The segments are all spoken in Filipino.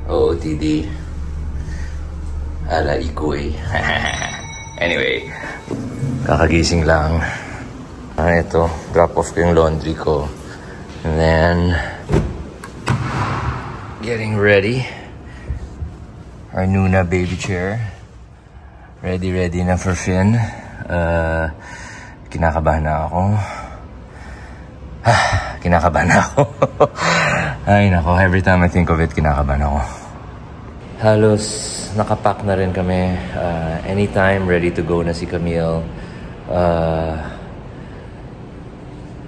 OOTD. Ala ikoy. Anyway, kakagising lang. Ito, drop off ko yung laundry ko. And then, getting ready. Our Nuna baby chair. Ready na for Finn. Kinakabahan na ako. Kinakabahan na ako. Ay nako, every time I think of it, kinakabahan ako. Halos nakapack na rin kami. Anytime, ready to go na si Camille.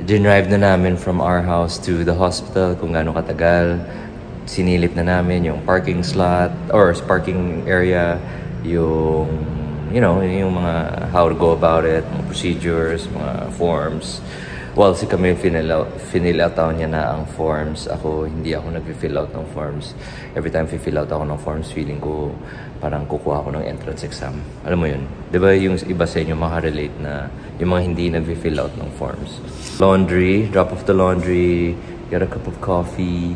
Dinrive na namin from our house to the hospital kung gaano katagal. Sinilip na namin yung parking slot or parking area, yung yung mga how to go about it, mga procedures, mga forms. Well, si Camille fill out niya na ang forms. Hindi ako nag-fill out ng forms. Every time fill out ako ng forms, feeling ko parang kukuha ako ng entrance exam. Alam mo yun? Di ba yung iba sa inyo makarelate na yung mga hindi nag-fill out ng forms? Laundry, drop off the laundry, get a cup of coffee,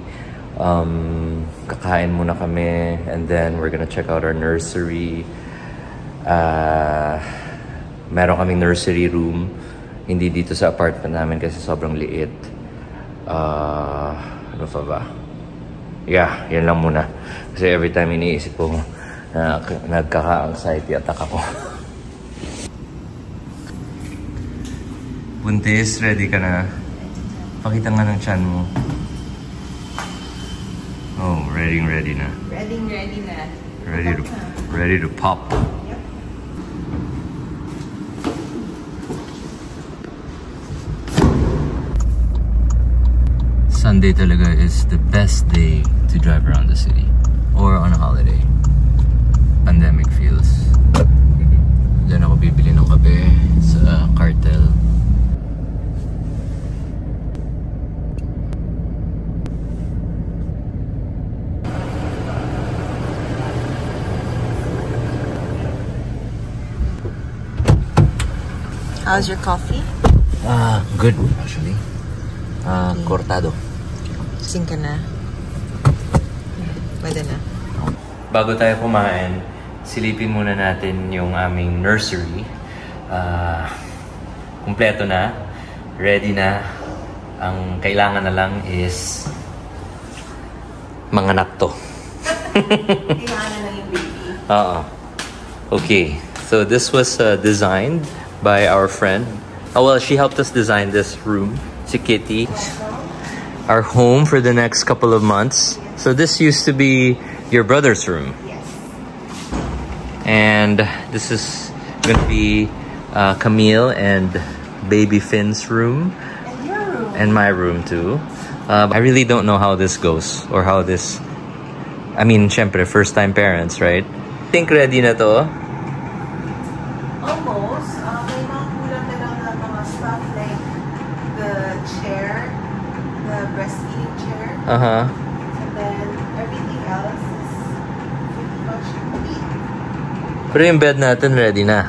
kakain muna kami, and then we're gonna check out our nursery. Meron kaming nursery room, hindi dito sa apartment namin kasi sobrang liit. Ano pa ba? Yeah, yan lang muna. Kasi every time iniisip ko, nagkaka-anxiety attack ako. Buntis, ready ka na? Pakita nga ng tiyan mo. Oh, ready na. Ready na. Ready to pop. Yep. Sunday talaga is the best day to drive around the city or on a holiday. Pandemic feels. Diyan ako bibili ng kape sa cartel. How's your coffee? Good actually. Cortado. Sing ka na. Pwede na. Bago tayo kumain, silipin muna natin yung aming nursery. Kumpleto na. Ready na. Ang kailangan na lang is manganak to. Kailangan na lang yung baby. Okay. So this was designed by our friend. Well, she helped us design this room. Si Kitty. Our home for the next couple of months. So this used to be your brother's room. Yes. And this is gonna be Camille and baby Finn's room. And your room. And my room too. I really don't know how this goes or how this... I mean, syempre, first time parents, right? Think ready na to? Almost. May mga kulang na lang ng mga stuff like the chair, the breastfeeding chair. And then everything else is pretty much complete. Pero yung bed natin ready na.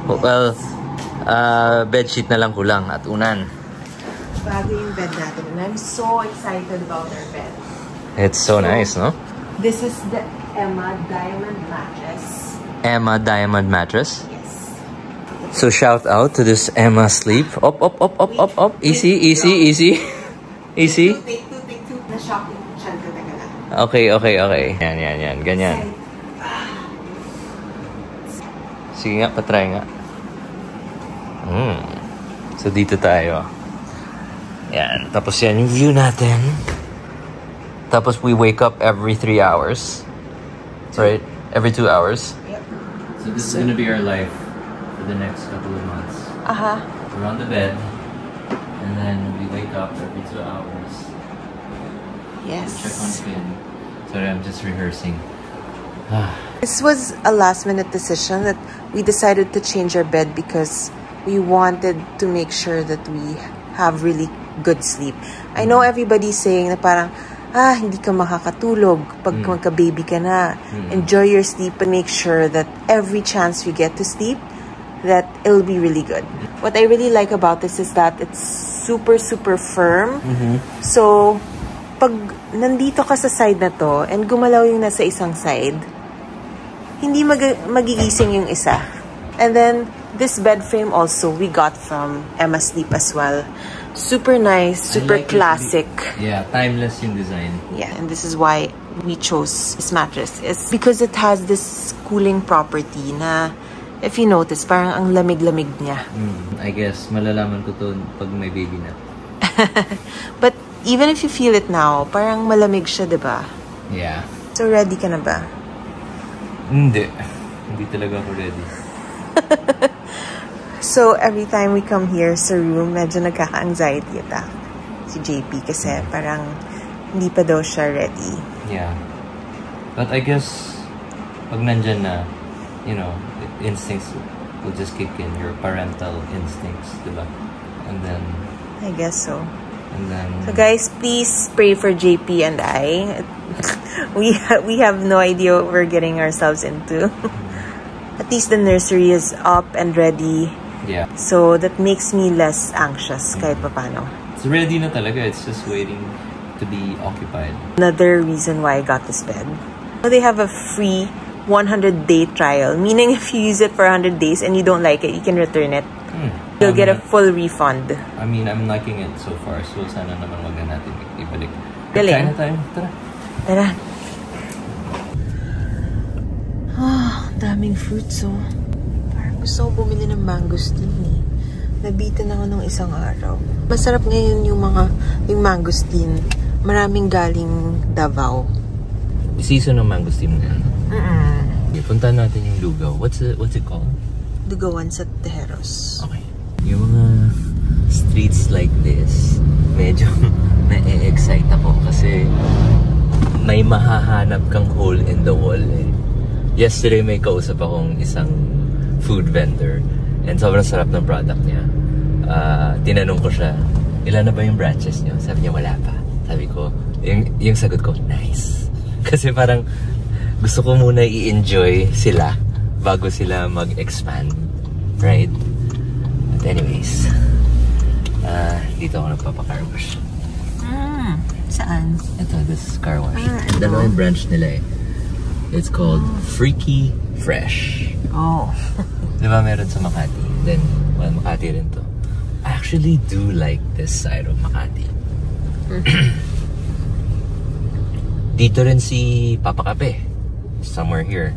Well, bedsheet na lang kulang at unan. Bago yung bed natin. And I'm so excited about our bed. It's so nice, no? This is the Emma Diamond Mattress. Emma Diamond Mattress. Yes. So shout out to this Emma Sleep. Up. Easy. Easy. Take two. Na-shocking siya. Teka lang. Okay. Yan. Ganyan. Sige nga, patry nga. So dito tayo. Yan. Tapos yan yung view natin. Tapos we wake up every 3 hours. Right? Every 2 hours. Yep. So this is gonna be our life for the next couple of months. We're on the bed. And then we wake up every 2 hours. Yes. Check on Finn. Sorry, I'm just rehearsing. This was a last-minute decision that we decided to change our bed because we wanted to make sure that we have really good sleep. I know everybody's saying na parang, hindi ka makakatulog pag magka-baby ka na. Enjoy your sleep and make sure that every chance you get to sleep, that it'll be really good. What I really like about this is that it's super, super firm. So pag nandito ka sa side na to and gumalaw yung nasa isang side, hindi magigising yung isa. And then, this bed frame also, we got from Emma Sleep as well. Super nice, super classic. Yeah, timeless yung design. Yeah, and this is why we chose this mattress. It's because it has this cooling property na, if you notice, parang ang lamig-lamig niya. I guess, malalaman ko to pag may baby na. But even if you feel it now, parang malamig siya, diba? Yeah. So, ready ka na ba? Hindi. Hindi talaga ako ready. So, every time we come here sa room, medyo nagkaka-anxiety attack si JP kasi parang hindi pa daw siya ready. Yeah. But I guess, pag nandyan na, you know, instincts will just kick in, your parental instincts, diba? And then... I guess so. And then... So guys, please pray for JP and I. We have no idea what we're getting ourselves into. At least the nursery is up and ready. Yeah. So that makes me less anxious kahit papano. It's ready na talaga. It's just waiting to be occupied. Another reason why I got this bed. They have a free 100-day trial. Meaning if you use it for 100 days and you don't like it, you can return it. You'll get a full refund. I mean, I'm liking it so far. So sana naman wag na natin ibalik. Galing. Kain na tayo. Tara. Tara. Daming fruits, oh. Parang gusto ko bumili ng mangosteen, eh. Nabitin ako nung isang araw. Masarap ngayon yung mangosteen. Maraming galing Davao. Season ng mangosteen na yan. Okay, punta natin yung Lugaw. What's it called? Lugawan sa Tejeros. Okay. Yung mga streets like this, medyo na-excite ako kasi may mahahanap kang hole in the wall, eh. Yesterday may kausap akong isang food vendor and sobrang sarap ng product niya. Tinanong ko siya, ilan na ba yung branches niyo? Sabi niya, wala pa. Sabi ko, yung sagot ko, nice. Kasi parang gusto ko muna i-enjoy sila bago sila mag-expand. Right? But anyways, dito ako nagpapa-car wash. Saan? Ito, this car wash. Dalawang branch nila, eh. It's called Freaky Fresh. Oh. Diba meron sa Makati? Then, well, Makati rin to. I actually do like this side of Makati. Dito rin si Papa Kape. Somewhere here.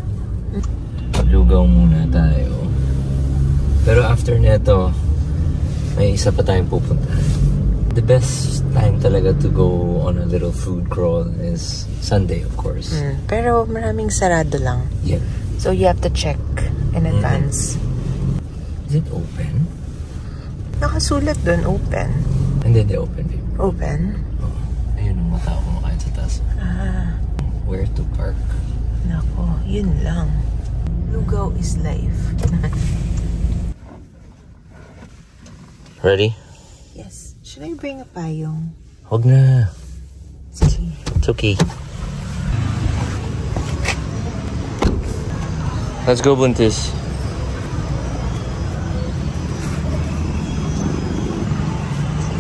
Lugaw muna tayo. Pero after neto, may isa pa tayong pupuntahan. The best time talaga to go on a little food crawl is Sunday, of course. Pero maraming sarado lang. Yeah. So you have to check in advance. Is it open? Nakasulat dun, open. And then they open, babe. Open? Oh, ayun ang mata ko kumakain sa taas. Where to park? Nako, yun lang. Lugaw is life. Ready? Yes. Should I bring a payong? Huwag na. Sige. It's okay. Let's go, Buntis.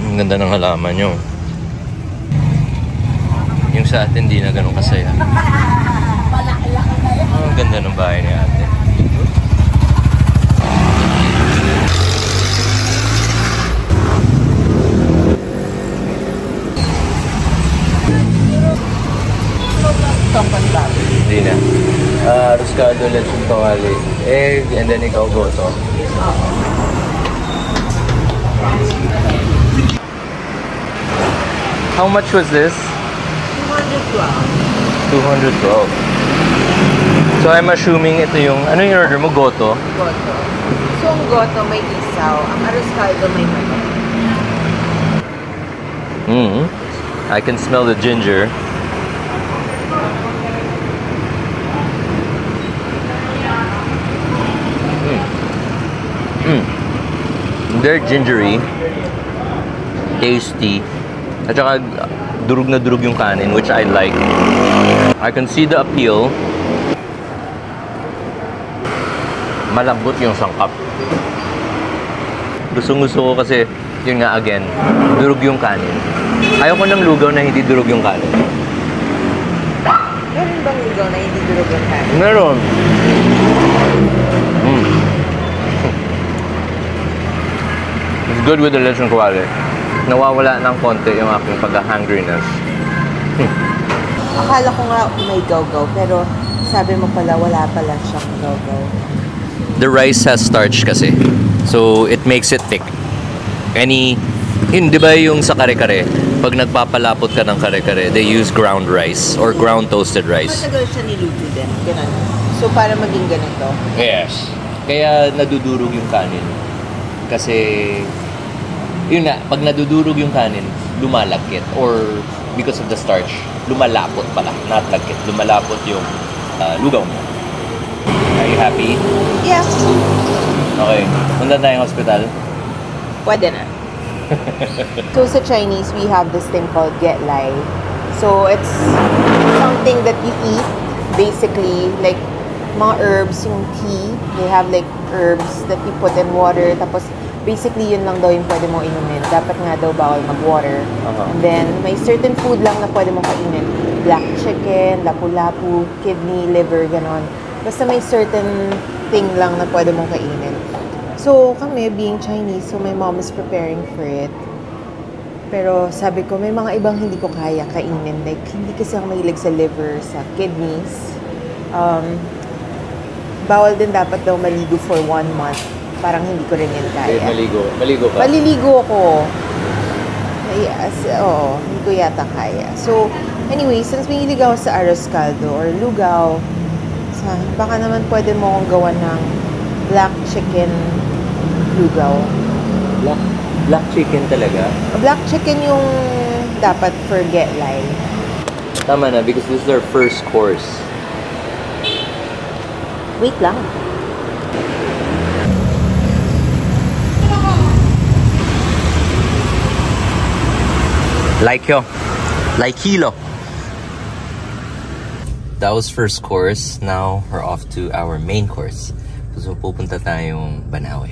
Ang ganda ng halaman nyo. Yung sa atin, di na ganun kasaya. Ang ganda ng bahay ni ate. Hindi na. Roscado, lechon kawali, egg, and then ikaw goto. How much was this? 212. 212. So I'm assuming ito yung, ano yung order mo? Goto? Goto. So ang goto may isaw. Ang arroscaldo may manok. I can smell the ginger. They're gingery, tasty, at saka durug na durug yung kanin, which I like. I can see the appeal. Malambot yung sangkap. Gusto ko kasi yun nga again, durog yung kanin. Ayoko ng lugaw na hindi durog yung kanin. Meron bang lugaw na hindi durog yung kanin? Meron. It's good with the lechon kawali. Nawawala ng konti yung aking pagka-hungriness. Akala ko nga may gaw-gaw, pero sabi mo pala wala pala siyang gaw-gaw. The rice has starch kasi. So, it makes it thick. Di ba yung sa kare-kare, pag nagpapalapot ka ng kare-kare, they use ground rice or ground toasted rice. Matagal siya niluto din. Ganun. So, para maging ganito. Yes. Kaya nadudurog yung kanin. Kasi, yun na, pag nadudurog yung kanin, lumalagkit. Or, because of the starch, lumalapot pala. Not lagkit. Lumalapot yung lugaw mo. Are you happy? Yes. Okay. Punta tayong hospital. Pwede na. So, sa Chinese, we have this thing called Get Lai. So, it's something that you eat, basically, like, mga herbs, yung tea, they have like herbs that you put in water, tapos basically yun lang daw yung pwede mong inumin. Dapat nga daw bawal mag-water. And then, may certain food lang na pwede mong kainin. Black chicken, lapu-lapu, kidney, liver, ganon. Basta may certain thing lang na pwede mong kainin. So, kami, being Chinese, so my mom is preparing for it. Pero sabi ko, may mga ibang hindi ko kaya kainin. Like, hindi kasi ako mahilig sa liver, sa kidneys. Bawal din dapat daw maligo for 1 month. Parang hindi ko rin yan kaya. Okay, maligo ka? Maliligo ako. Yes, oo, hindi ko yata kaya. So, anyway, since mahilig ako sa arroz caldo or lugaw, baka naman pwede mo akong gawa ng black chicken lugaw. Black chicken talaga? Black chicken yung dapat for Get Lai. Tama na, because this is our first course. Wait lang. Like kilo. That was first course. Now we're off to our main course. So pupunta tayong Banawe.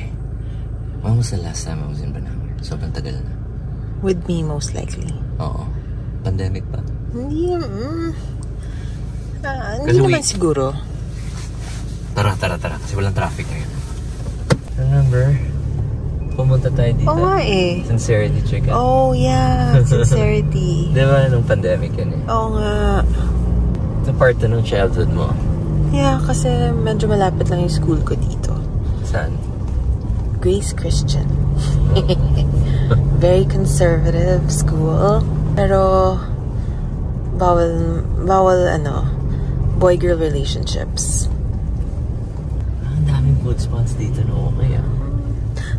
When was the last time I was in Banawe? Sobrang tagal na. With me, most likely. Oo. Pandemic pa? Hindi naman siguro. Tara. Kasi walang traffic ngayon. Remember? Pumunta tayo dito. Oo nga eh. Sincerity Chicken. Oh yeah, Sincerity. Di ba nung pandemic yun eh? Oo nga. Ito part ng childhood mo. Yeah, kasi medyo malapit lang yung school ko dito. Saan? Grace Christian. Very conservative school. Pero bawal boy-girl relationships. Ang daming food spots dito no, okay ah.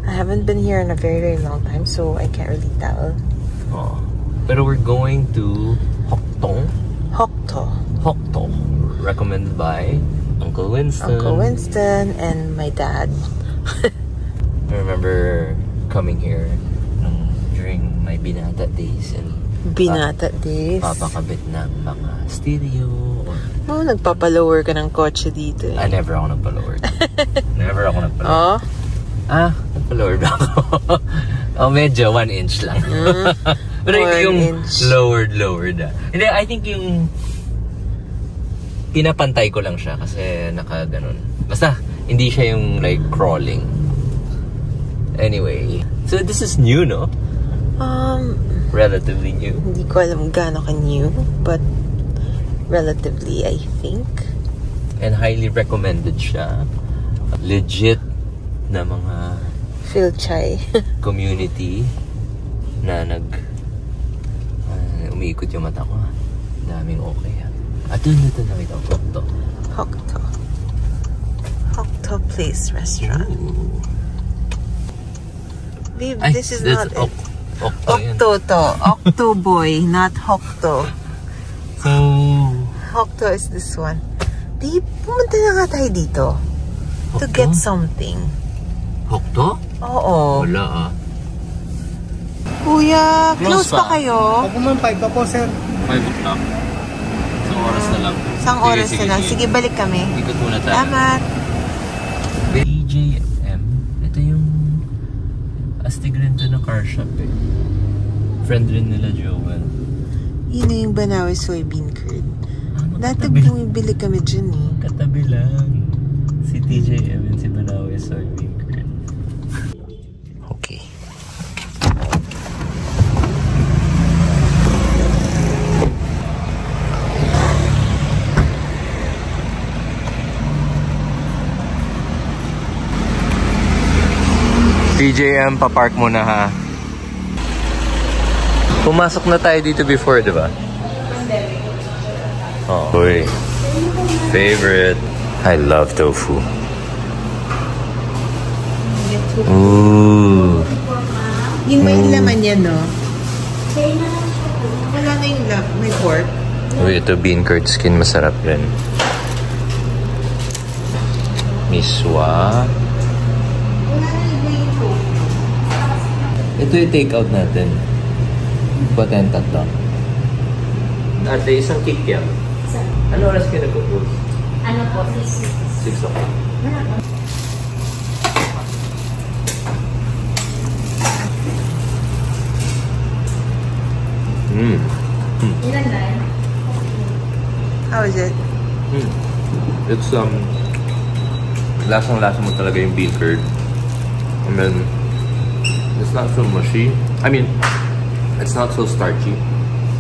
I haven't been here in a very, very long time, so I can't really tell. Oh. Pero we're going to Hokto. Recommended by Uncle Winston. Uncle Winston and my dad. I remember coming here during my binata days and days. Papakabit ng mga stereo or... Oh, nagpapalower ka ng kotse dito eh. Never ako nagpalower. Oh? Nagpalower ba ako? Medyo 1 inch lang. Pero hindi yung lowered. Hindi, I think yung pinapantay ko lang siya kasi naka-ganon. Basta, hindi siya yung like crawling. Anyway, so this is new, no? Relatively new. Hindi ko alam gaano ka new, but relatively, I think. And highly recommended siya. Legit na mga Philchay community na umiikot yung mata ko. Daming okay ha. At doon nakita ko Hokto Place Restaurant. Ooh. Babe, Ay, this is not it. Okto to. Okto boy, not Hokto. So, Hokto is this one. Di, pumunta na nga tayo dito. To get something. Hokto? Oo. Wala ah. Kuya, close pa kayo? Ako man, 5 pa po, sir. 5 o'clock. Isang oras na lang. Isang oras na lang. Sige, balik kami. Ikot muna tayo. Salamat. BJM. Ito yung Astig rin ganda ng car shop eh. Friend rin nila Joel. Yun na yung Banawe soybean curd. Dati bumibili kami dyan eh. Katabi lang. Si TJM and si Banawe soybean curd. Okay. TJM, papark muna ha. Pumasok na tayo dito before, di ba? Oh, boy. Favorite. I love tofu. Ooh. Yung may laman yan, no? Wala na yung may pork. Uy, ito bean curd skin, masarap rin. Miswa. Ito yung take-out natin. Patent tatlo. Ate, isang kikiam. Ano oras kayo nag-compose? Ano po? 6 o'clock. Ilan na yun? How is it? It's lasang-lasa mo talaga yung bean curd. And then it's not so mushy. I mean, it's not so starchy.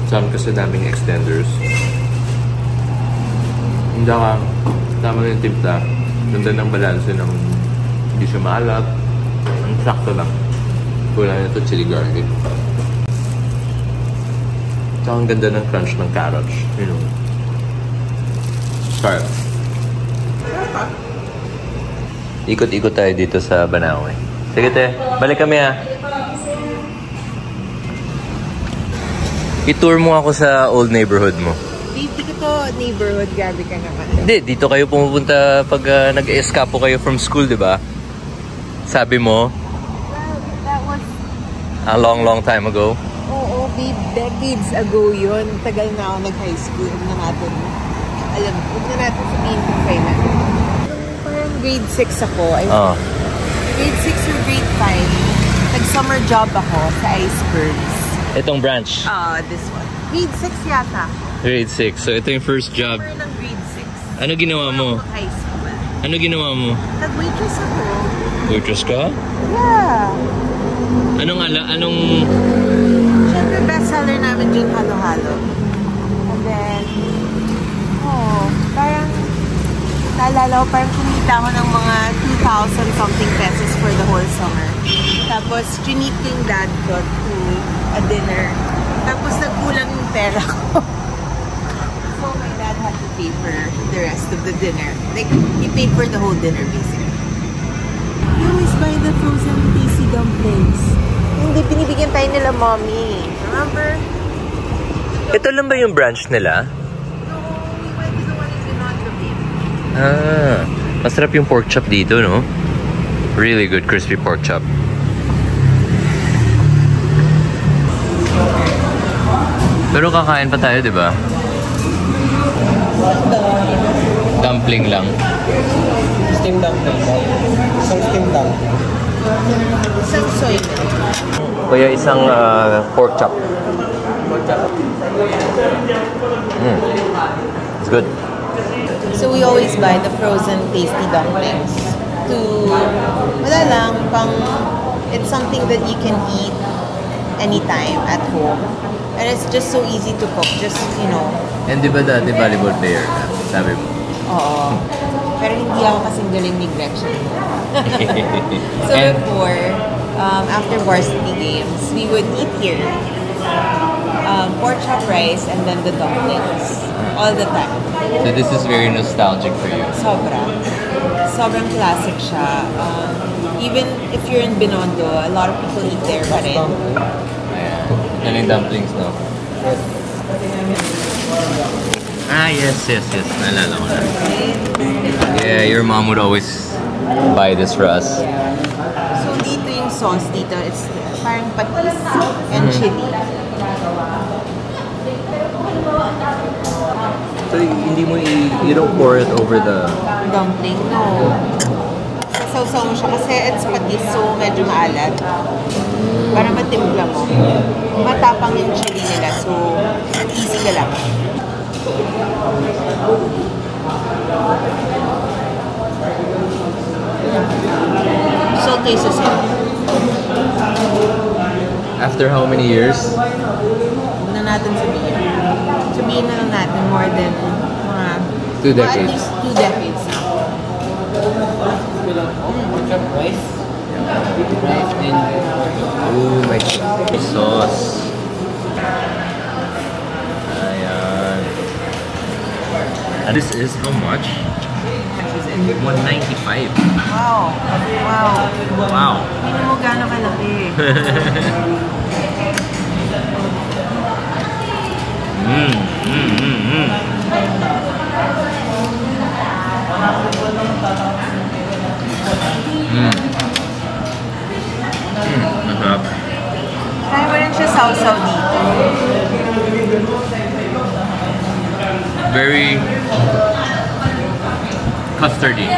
Some kasi daming extenders. Hindi ka, tama yung timpla. Ganda ng balanse ng hindi siya maalat. Ang sakto lang. Kulang nito chili garlic. Tsaka ang ganda ng crunch ng carrots. You know. Start. Ikot-ikot tayo dito sa Banawe. Sige te, balik kami ha. I-tour mo ako sa old neighborhood mo. Dito ko neighborhood, gabi ka naman. Hindi, dito kayo pumupunta pag nag-eskapo kayo from school, di ba? Sabi mo, That was... a long time ago. Oo, babe, decades ago yun. Tagal na ako nag-high school. Huwag na natin, alam, huwag na natin sabihin kung kailan. Parang grade 6 ako. Grade 6 or grade 5. Nag-summer job ako sa Icebergs. Itong branch. This one. Grade 6 yata. Grade 6. So ito yung first job. Summer ng grade 6. Ano ginawa mo? High school. Ano ginawa mo? Nag-waitress ako. Waitress ka? Yeah. Anong... Siyempre, bestseller namin dyan, halo-halo. And then, parang, naalala ko, parang kumita ako ng mga 2,000 something pesos for the whole summer. Tapos, treat yung dad ko to a dinner. Tapos, nagkulang yung pera ko. So, my dad had to pay for the rest of the dinner. Like, he paid for the whole dinner, basically. We always buy the frozen tasty dumplings. Hindi, binibigyan tayo nila mommy. Remember? Ito lang ba yung branch nila? No, we went to the one in Binondo, babe. Masarap yung pork chop dito, no? Really good crispy pork chop. Pero kakain pa tayo, di ba? Dumpling lang. Steam dumpling. Isang steam dumpling. Isang soy milk. Kaya isang pork chop. It's good. So we always buy the frozen tasty dumplings to, wala lang, it's something that you can eat anytime at home. And it's just so easy to cook, just, you know. And di ba dati volleyball player ka? Sabi mo. Oo. Pero hindi ako kasing galing ni Gretchen. So before, after varsity games, we would eat here. Pork chop rice and then the dumplings. All the time. So this is very nostalgic for you. Sobra. Sobrang classic siya. Even if you're in Binondo, a lot of people eat there pa rin. Ayan. Ito na yung dumplings, no? Yes. Naalala ko na. Yeah, your mom would always buy this for us. So dito yung sauce dito, it's parang patis and chili. So hindi mo you don't pour it over the dumpling, no. Sausaw mo siya kasi it's patis, so medyo maalat. Para matimpla mo. Matapang yung chili nila, so easy ka lang. So tastes the same. After how many years? Huwag na natin sabihin. Sabihin na lang natin more than mga... 2 decades. At least 2 decades na. Rice. Rice and Ooh, my sauce. Ayan. And this is how much? 195. Wow. Wow. Wow. Hindi mo gano'ng kalaki. Masarap. Kaya mo rin siya sausaw dito. Very custardy.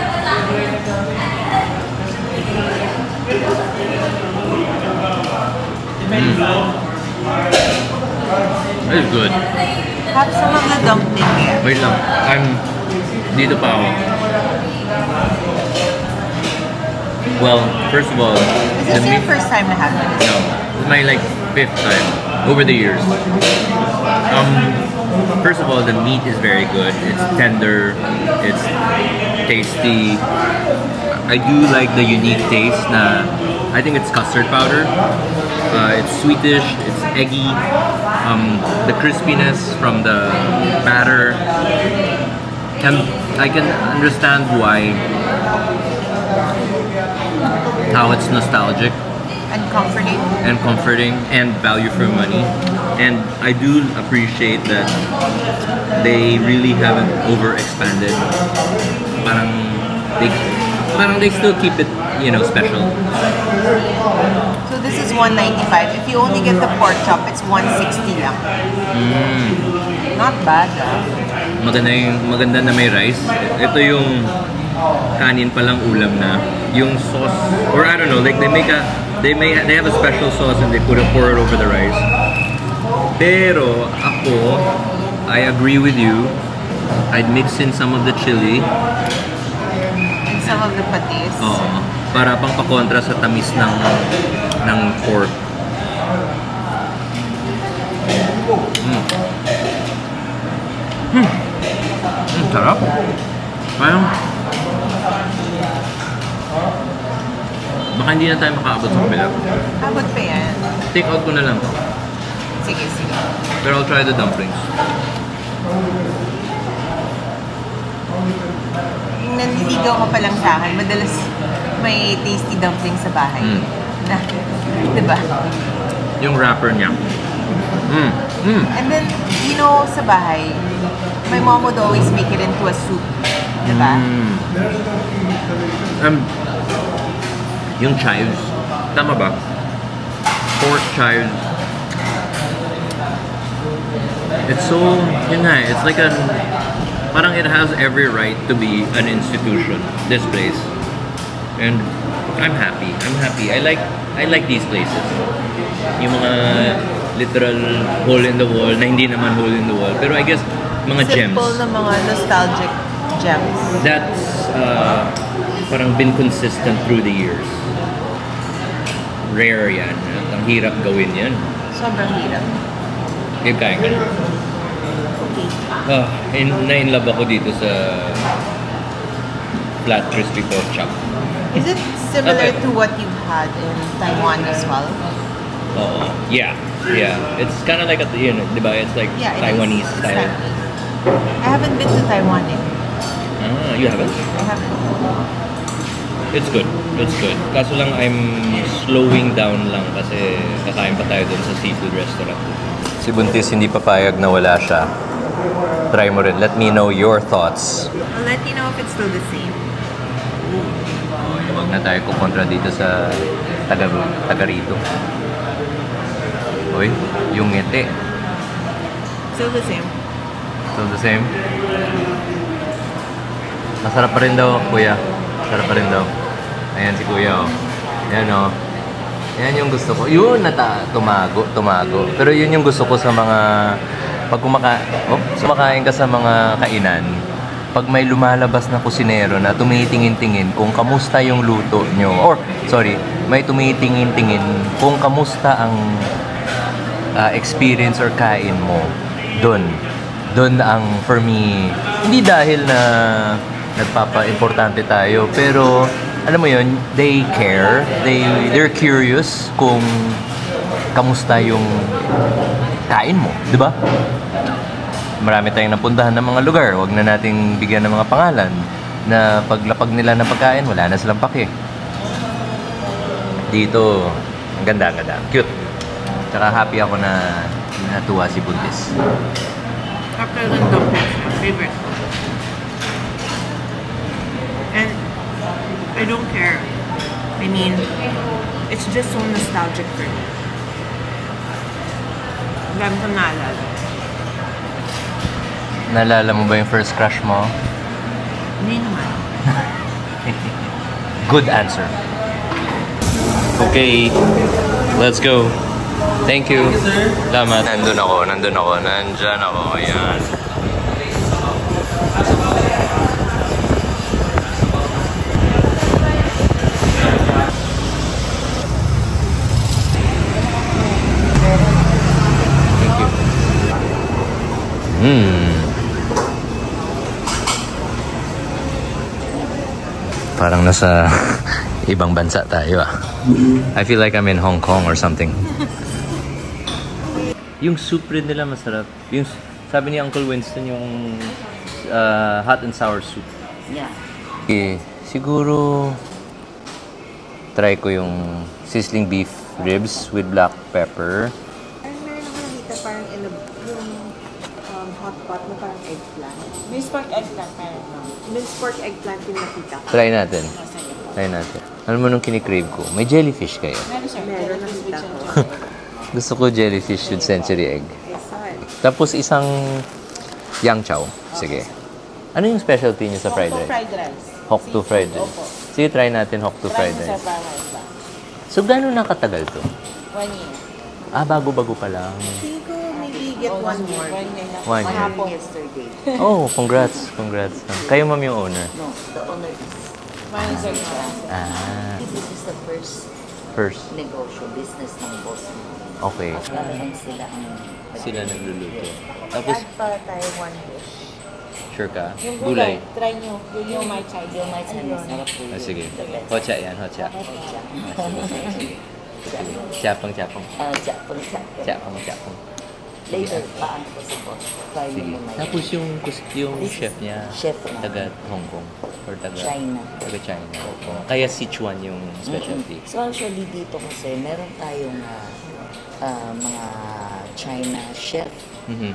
That is good. Have some of the dumpling here. Wait lang. Dito pa ako. Well, first of all, Is this your first time na having this? no, this is my like 5th time over the years. First of all, the meat is very good. It's tender. It's tasty. I do like the unique taste. I think it's custard powder. It's sweetish. It's eggy. The crispiness from the batter, and I can understand how it's nostalgic And comforting. And value for money. And I do appreciate that they really haven't overexpanded. Parang they still keep it, special. So this is $195. If you only get the pork chop, it's $160 lang. Not bad, ah. Maganda na may rice. Ito yung kanin palang ulam na. Yung sauce, or I don't know, like they have a special sauce and they pour it over the rice. Pero ako, I agree with you. I'd mix in some of the chili. And some of the patis. Oo. Para pang pakontra sa tamis ng pork. Sarap. Parang baka hindi na tayo makaabot sa kabila. Abot pa yan. Take out ko na lang to. Sige. Pero I'll try the dumplings. Yung nanliligaw ka pa lang sa akin, madalas may tasty dumpling sa bahay. Na, diba? Yung wrapper niya. And then, sa bahay, my mom would always make it into a soup. Diba? Yung chives. Tama ba? Pork chives. It's so, it's like parang it has every right to be an institution, this place. And I'm happy. I like these places. Yung mga literal hole in the wall, na hindi naman hole in the wall. Pero I guess, mga gems. Simple na mga nostalgic gems. That's parang been consistent through the years. Rare yan. At ang hirap gawin yan. Sobrang hirap. Kaya kaya ka na. Na-inlove ako dito sa flat crispy pork chop. Is it similar to what you've had in Taiwan as well? Yeah. It's kind of like diba? It's like Taiwanese style. Exactly. I haven't been to Taiwan yet. You haven't? I haven't. It's good. Kaso lang I'm slowing down lang kasi kakain pa tayo dun sa seafood restaurant. Si Buntis hindi papayag na wala siya. Try mo rin. Let me know your thoughts. I'll let you know if it's still the same. Huwag na tayo kukontra dito sa taga rito. Uy, yung ngiti. Still the same. Still the same? Masarap pa rin daw, kuya. Masarap pa rin daw. Ayan si Kuya, oh. Ayan, oh. Yan yung gusto ko. Yun, tumago. Pero yun yung gusto ko sa mga... Pag kumakain ka sa mga kainan, pag may lumalabas na kusinero na tumitingin-tingin kung kamusta yung luto nyo. Or, sorry, may tumitingin-tingin kung kamusta ang experience or kain mo. Doon ang, for me, hindi dahil na nagpapa-importante tayo, pero alam mo yun, they care, they're curious kung kamusta yung kain mo, di ba? Marami tayong napuntahan ng mga lugar, wag na nating bigyan ng mga pangalan na paglapag nila ng pagkain, wala na silang pake. Dito, ang ganda, cute. Tsaka happy ako na natuwa si Buntis. After the dumplings, my favorite. And I don't care. I mean, it's just so nostalgic for me. Ang dami kong naalala. Naalala mo ba yung first crush mo? Hindi naman. Good answer. Okay, let's go. Thank you. Salamat. Nandyan ako. Ayan. Thank you. Parang nasa ibang bansa tayo ah. I feel like I'm in Hong Kong or something. Yung soup rin nila masarap. Yung sabi ni Uncle Winston yung hot and sour soup. Yeah. Okay, siguro try ko yung sizzling beef ribs with black pepper. Ay, meron ako nakita parang yung hot pot na parang eggplant. May pork eggplant meron. May pork eggplant yung nakita ko. Try natin. Alam mo nung kinikrave ko, may jellyfish kayo. Meron nakita ko. Gusto ko jellyfish with century egg. Tapos isang yang chow. Sige. Ano yung specialty niyo sa fried rice? Fried rice. Hokto fried rice. Sige, try natin hokto fried rice. So, gano'n na katagal to? 1 year. Ah, bago-bago pa lang. Think ko maybe get one more. 1 year na. 1 year. Hapon yesterday. Oh, congrats. Kayo ma'am yung owner? No, the owner is manager na. Ah, This is the first. negosyo, business ng boss mo. Okay. Talagang sila ang... Sila nagluluto. Tapos, Add pa tayo 1 dish. sure ka? Yung Gulay. try nyo. Yung my child. Yung my child. Sarap po yun. Ah, sige. The best. Hotcha yan, hotcha. Chapang. Japon. Chapang. Later, paano ko sa boss? Try Sige. mo muna Tapos yun. yung This is chef niya, chef na. taga Hong Kong or taga China. China. Kaya Sichuan yung specialty. So actually dito kasi meron tayong mga China chef Mhm.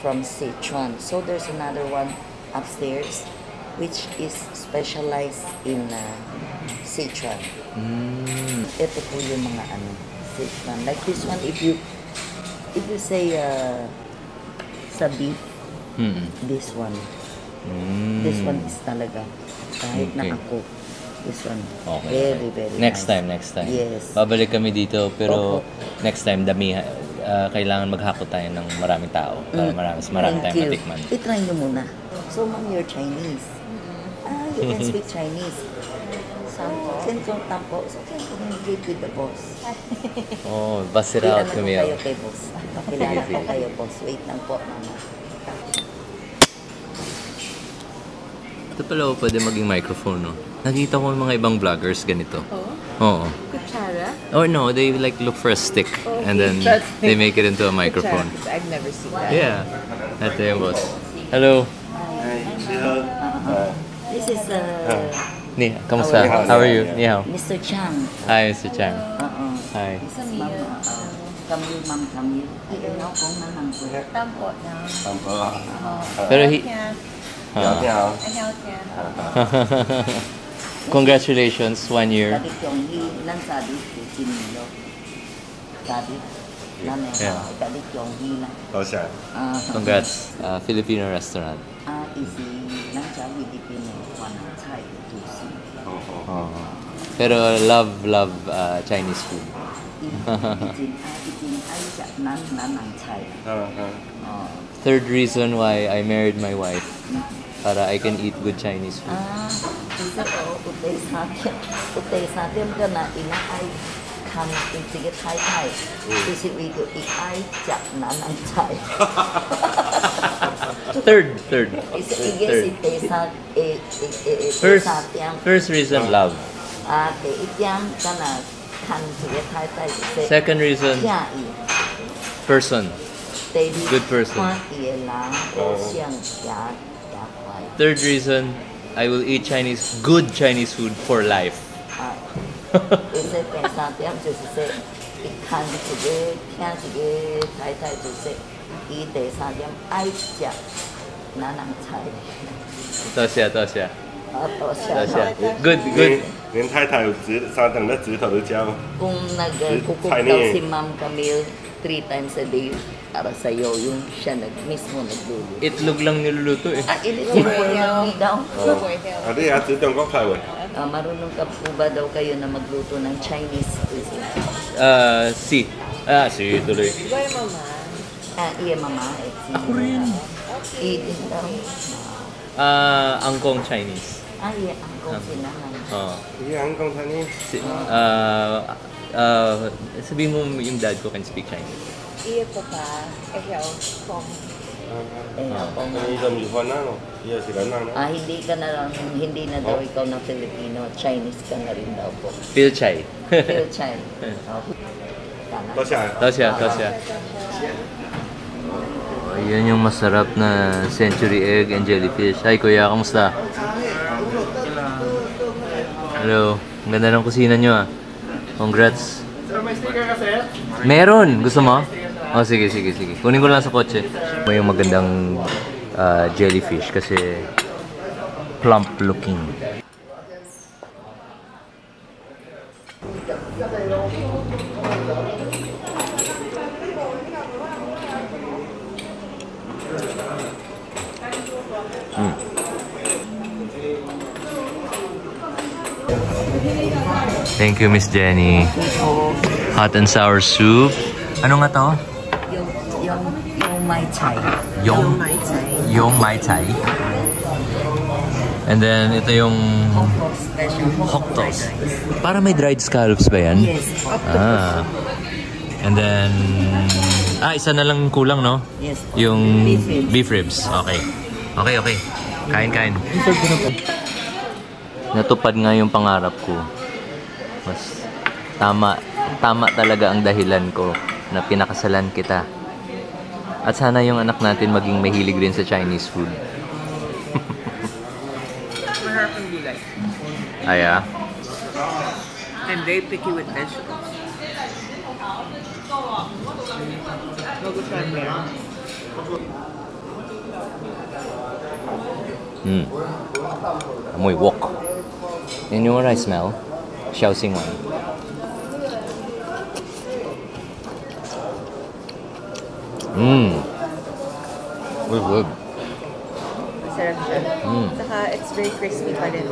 from Sichuan. So there's another one upstairs which is specialized in Sichuan. Ito po yung mga Sichuan. Like this one, if you say sa beef, this one. This one is talaga kahit Okay. na-ako. This one, Okay. very Next nice. time. Yes. Babalik kami dito, pero Opo. next time, kailangan maghakot tayo ng maraming tao para marami Thank tayong you. matikman. I-try nyo muna. So, ma'am, you're Chinese. You can speak Chinese. Can tampo. So, can communicate with the boss. Oh, bust it out Ano kami. po kayo kay boss? Pakilala Sige. po kayo, boss. Wait lang po, mama. Ito pala pwede maging microphone, no? Nakita ko yung mga ibang vloggers ganito. Oo. Kutsara? Oh no, they like look for a stick and then they make it into a microphone. I've never seen that. Yeah. Ito yung boss. Hello. This is Ni, kamusta? How are you? Ni hao. Mr. Chang. Hi, Mr. Chang. Hi. Ma'am, kami. Ayaw kong mamang ko. Pero congratulations, 1 year. Sabi kong lang sabi ko sinilo. Sabi namin Yeah. sabi kong hila. Congrats, Filipino restaurant. easy. Nandiyan, Filipino, wanang Thai, tusi. Oh. Pero love Chinese food. Itin ay siya nanang Thai. Third reason why I married my wife, para I can eat good Chinese food. Isa ko, utay sa atin ka na inaay kan sige Thai. Kasi we go ay siya nanang Thai. Third. First reason, love. Second reason, person. Good person. Third reason, I will eat good Chinese food for life.多谢。Good. 连太太有三等的指头都教。 Kung nagkukuk daw si Ma'am Camille 3 times a day para sa'yo, yung siya mismo nagluluto. Itlog lang niluluto eh. Itlog daw. Ada ya, 只懂国泰文。 Marunong ka po ba daw kayo na magluto ng Chinese cuisine? Si tuloy. Iya, Mama. Ako rin. Din daw. Angkong Chinese. Iya, angkong sinanay. Iya, angkong Chinese. Sabihin mo yung dad ko can speak Chinese. Iya po ka. Kong. Ini dah mihwan na no. Iya sila na no. Hindi na daw ikaw na Filipino. Chinese ka na rin daw po. Phil Chai. Phil Chai. Tosya. Yan yung masarap na century egg and jellyfish. Hi kuya, kamusta? Hello. Ang ganda ng kusina nyo ah. Congrats. May sticker ka, sir? Meron! Gusto mo? Oh, sige. Kunin ko lang sa kotse. May yung magandang jellyfish kasi plump looking. Thank you, Miss Jenny. Hot and sour soup. Ano nga to? Yung Mai Tai. Yung Mai Tai. And then, ito yung Hock Toast. Para may dried scallops ba yan? Yes. And then, isa na lang kulang, no? Yes. Yung beef ribs. Okay. Kain. Natupad nga yung pangarap ko. Mas tama talaga ang dahilan ko na pinakasalan kita. At sana yung anak natin maging mahilig rin sa Chinese food. Maharap ang gulay. Yeah? I'm very picky with vegetables. Amoy wok. You know what I smell? Xiaoxing one. Good. Masarap siya. Saka it's very crispy pa rin.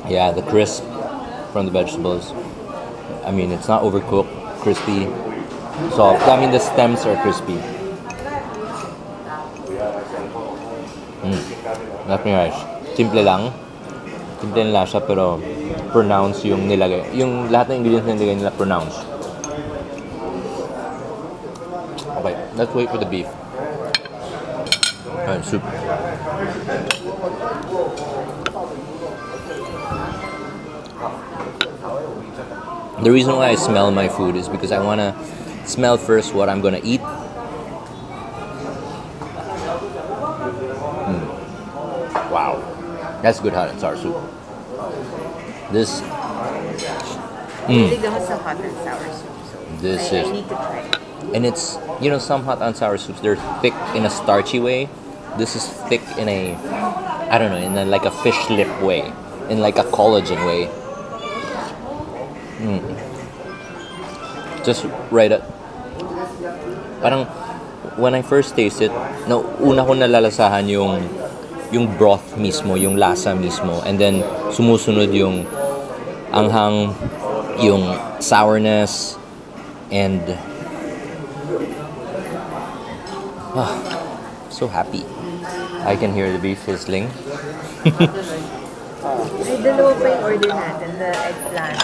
Yeah, the crisp from the vegetables. I mean, it's not overcooked, crispy. So, I mean, the stems are crispy. That's nice. Simple lang siya, pero pronounce yung nilagay. Yung lahat ng ingredients na nilagay nila, pronounce. Okay, let's wait for the beef. Alright, soup. The reason why I smell my food is because I want to smell first what I'm going to eat. Wow. That's good hot and sour soup. This... Really good sa hot and sour soup. So This I is... need to try. And it's, you know, some hot and sour soups, they're thick in a starchy way. This is thick in a, I don't know, in a, like a fish lip way. In like a collagen way. Just right up. Parang, when I first tasted, una ko nalalasahan yung broth mismo, yung lasa mismo. And then, sumusunod yung anghang, yung sourness, and so happy. I can hear the beef sizzling. Ay, dalawa pa yung order natin, the eggplant.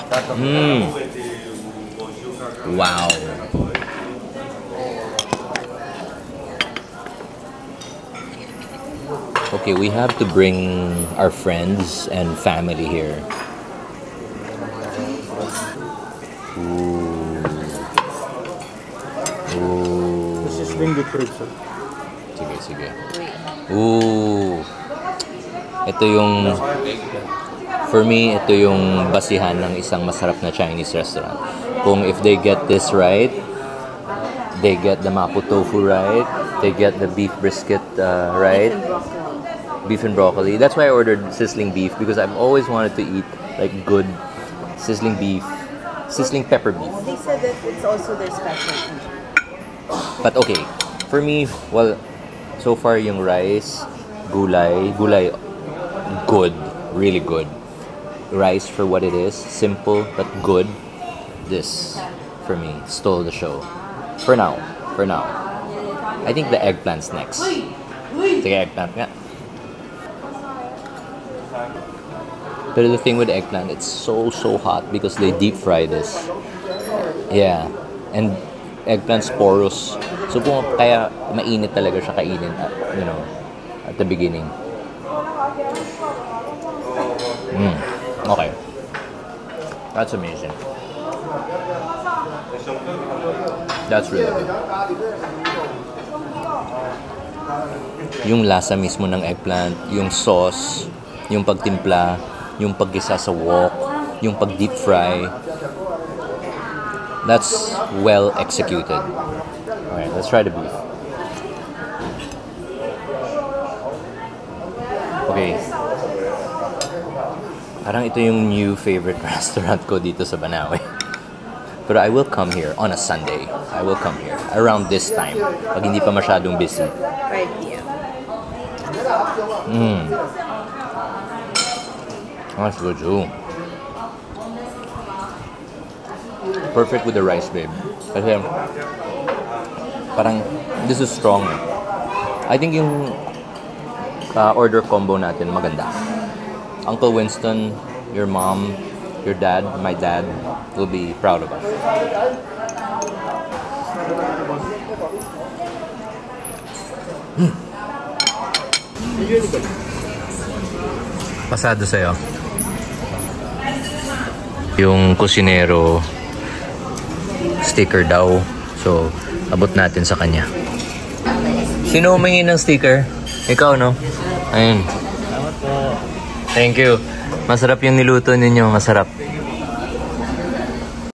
Wow. Okay, we have to bring our friends and family here. Ooh. Ooh. This is being good fruit, sir. Sige. Ooh. Ito yung, for me, ito yung basihan ng isang masarap na Chinese restaurant. Kung if they get this right, they get the mapo tofu right, they get the beef brisket right, beef and broccoli. That's why I ordered sizzling beef, because I've always wanted to eat like good sizzling beef, sizzling pepper beef. They said that it's also their specialty. But okay, for me, well, so far yung rice, gulay, good, really good. Rice for what it is, simple but good. This, for me, stole the show. For now. I think the eggplant's next. Sige, eggplant nga. But the thing with eggplant, it's so hot because they deep fry this. Yeah. And eggplant's porous. So kaya mainit talaga siya kainin at, at the beginning. Okay. That's amazing. That's really good. Yung lasa mismo ng eggplant, yung sauce, yung pagtimpla, yung paggisa sa wok, yung pag-deep fry. That's well executed. Alright, let's try the beef. Okay. Parang ito yung new favorite restaurant ko dito sa Banawe. Pero I will come here on a Sunday. I will come here around this time. Pag hindi pa masyadong busy. 5 p.m. That's good too. Perfect with the rice, babe. Kasi parang this is strong. I think yung order combo natin maganda. Uncle Winston, your mom, your dad, my dad will be proud of us. Pasado sa'yo. Yung kusinero sticker daw. So, abot natin sa kanya. Sino humingi ng sticker? Ikaw, no? Ayun. Thank you. Masarap yung niluto ninyo. Masarap.